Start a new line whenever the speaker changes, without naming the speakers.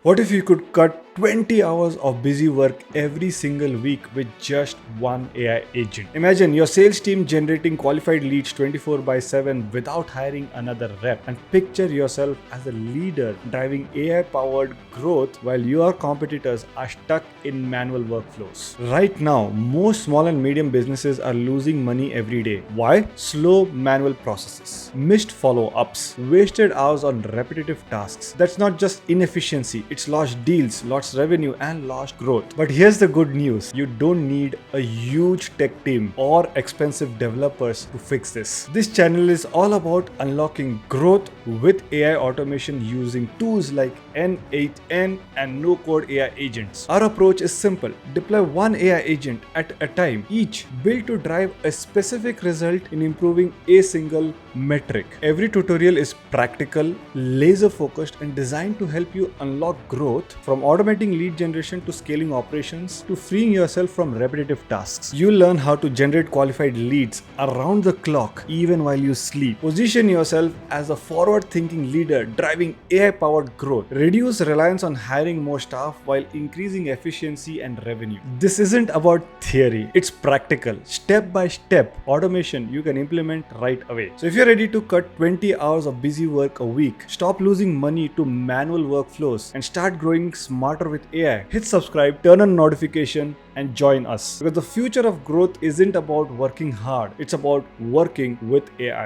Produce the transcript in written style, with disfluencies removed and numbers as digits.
What if you could cut 20 hours of busy work every single week with just one AI agent? Imagine your sales team generating qualified leads 24/7 without hiring another rep, and picture yourself as a leader driving AI powered growth while your competitors are stuck in manual workflows. Right now, most small and medium businesses are losing money every day. Why? Slow manual processes, missed follow-ups, wasted hours on repetitive tasks. That's not just inefficiency, it's lost deals, lost revenue, and lost growth. But here's the good news: you don't need a huge tech team or expensive developers to fix this. This channel is all about unlocking growth with AI automation using tools like N8N and no-code AI agents. Our approach is simple: deploy one AI agent at a time, each built to drive a specific result in improving a single metric. Every tutorial is practical, laser focused, and designed to help you unlock growth, from automating lead generation to scaling operations to freeing yourself from repetitive tasks. You learn how to generate qualified leads around the clock even while you sleep. Position yourself as a forward-thinking leader driving AI-powered growth. Reduce reliance on hiring more staff while increasing efficiency and revenue. This isn't about theory, it's practical, step-by-step automation you can implement right away. So if you're ready to cut 20 hours of busy work a week, stop losing money to manual workflows, and start growing smarter with AI, hit subscribe, turn on notification, and join us. Because the future of growth isn't about working hard, it's about working with AI.